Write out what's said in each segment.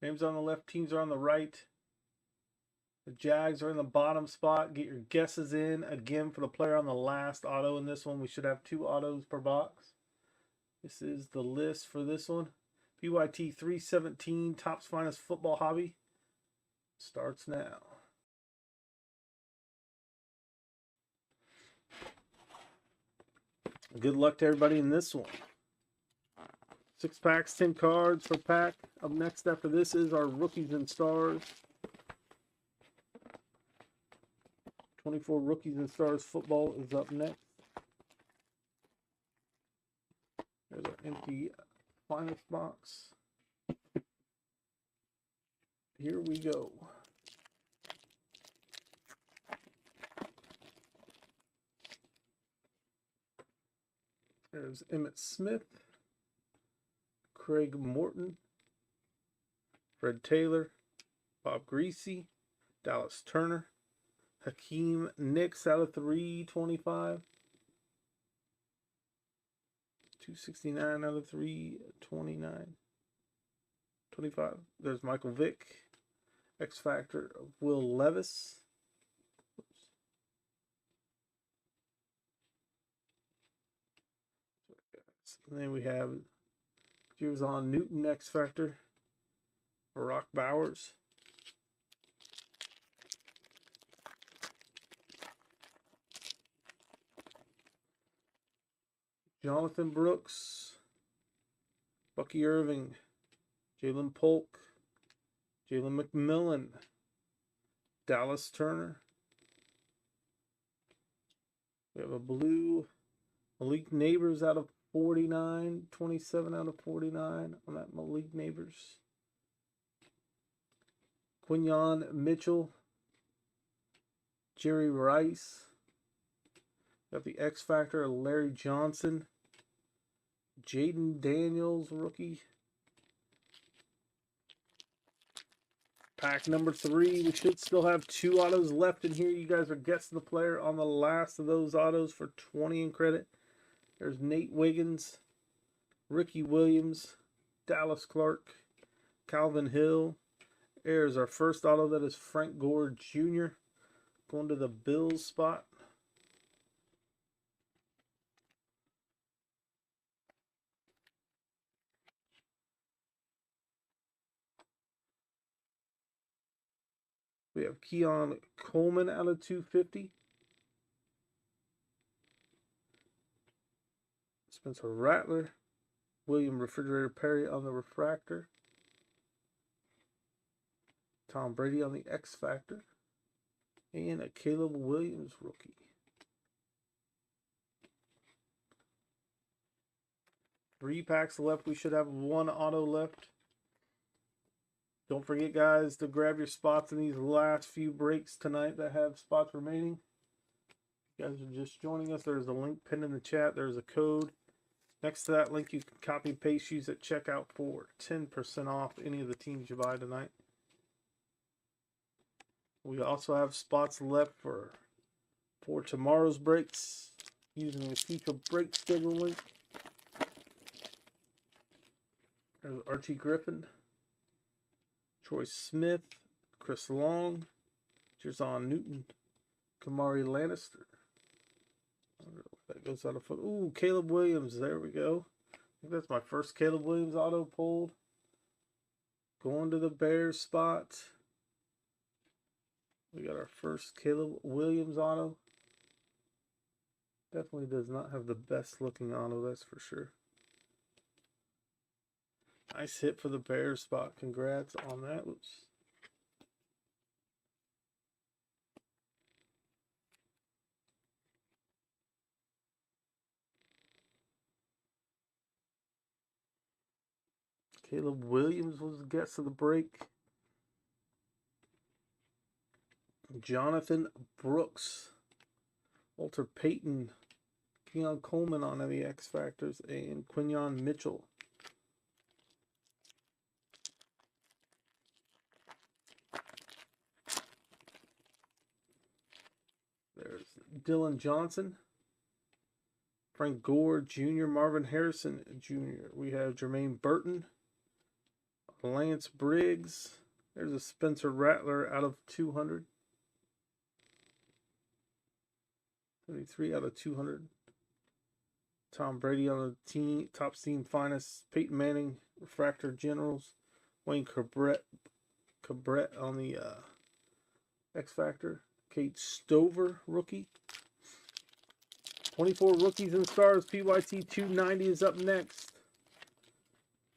Names on the left, teams are on the right. The Jags are in the bottom spot. Get your guesses in. Again, for the player on the last auto in this one, we should have 2 autos per box. This is the list for this one. PYT 317, Topps Finest Football Hobby. Starts now. Good luck to everybody in this one. 6 packs, 10 cards per pack. Up next after this is our Rookies and Stars. 24 Rookies and Stars football is up next. There's our empty finest box. Here we go. There's Emmitt Smith, Craig Morton, Fred Taylor, Bob Greasy, Dallas Turner, Hakeem Nicks out of 325. 269 out of 329. 25. There's Michael Vick. X Factor of Will Levis. And then we have Jer'Zhan Newton X Factor. Barack Bowers. Jonathan Brooks, Bucky Irving, Jalen Polk, Jalen McMillan, Dallas Turner. We have a blue Malik Neighbors out of 49, 27 out of 49 on that Malik Neighbors. Quinyon Mitchell, Jerry Rice. Got the X Factor of Larry Johnson. Jaden Daniels, rookie. Pack number 3. We should still have 2 autos left in here. You guys are guessing the player on the last of those autos for 20 in credit. There's Nate Wiggins, Ricky Williams, Dallas Clark, Calvin Hill. There's our first auto. That is Frank Gore Jr. Going to the Bills spot. We have Keon Coleman out of 250. Spencer Rattler. William Refrigerator Perry on the refractor. Tom Brady on the X Factor. And a Caleb Williams rookie. Three packs left. We should have 1 auto left. Don't forget, guys, to grab your spots in these last few breaks tonight that have spots remaining. If you guys are just joining us, there's a link pinned in the chat. There's a code. Next to that link, you can copy and paste, use at checkout for 10% off any of the teams you buy tonight. We also have spots left for tomorrow's breaks using the future break schedule link. There's Archie Griffin, Troy Smith, Chris Long, Jer'Zhan Newton, Kamari Lannister. That goes out of foot. Ooh, Caleb Williams. There we go. I think that's my first Caleb Williams auto pulled. Going to the Bears spot. We got our first Caleb Williams auto. Definitely does not have the best looking auto, that's for sure. Nice hit for the Bears spot. Congrats on that. Oops. Caleb Williams was the guest of the break. Jonathan Brooks, Walter Payton, Keon Coleman on the X Factors, and Quinyon Mitchell. There's Dylan Johnson, Frank Gore Jr., Marvin Harrison Jr. We have Jermaine Burton, Lance Briggs. There's a Spencer Rattler out of 200. 33 out of 200. Tom Brady on the team, top team finest. Peyton Manning, Refractor Generals. Wayne Cabret on the X Factor. Kate Stover, rookie. 24 rookies and stars. PYT 290 is up next.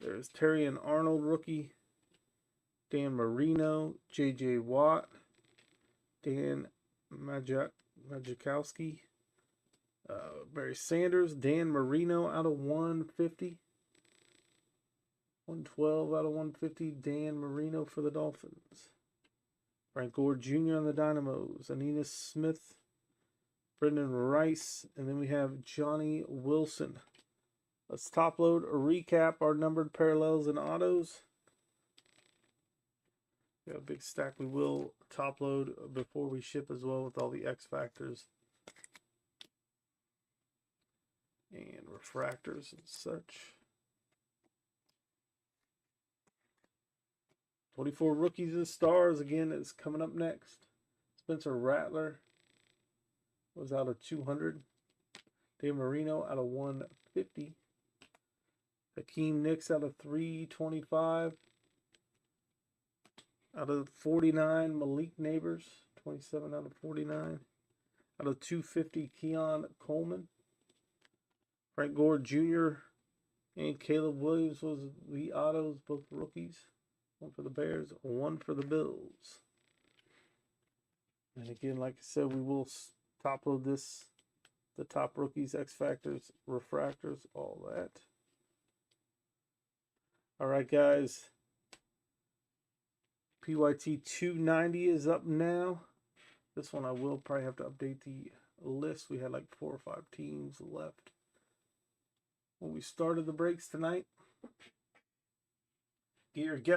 There's Terry and Arnold, rookie. Dan Marino, J.J. Watt. Dan Majkowski. Barry Sanders, Dan Marino out of 150. 112 out of 150. Dan Marino for the Dolphins. Frank Gore Jr. on the Dynamos. Anina Smith. Brendan Rice. And then we have Johnny Wilson. Let's top load or recap our numbered parallels and autos. We have a big stack we will top load before we ship as well with all the X Factors and refractors and such. 24 rookies and stars again is coming up next. Spencer Rattler was out of 200. Dan Marino out of 150. Hakeem Nicks out of 325. Out of 49, Malik Neighbors, 27 out of 49. Out of 250, Keon Coleman. Frank Gore Jr. and Caleb Williams was the autos, both rookies. One for the Bears, one for the Bills. And again, like I said, we will top load this, the top rookies, X Factors, refractors, all that. All right, guys. PYT 290 is up now. This one I will probably have to update the list. We had like 4 or 5 teams left when we started the breaks tonight. Get your guess.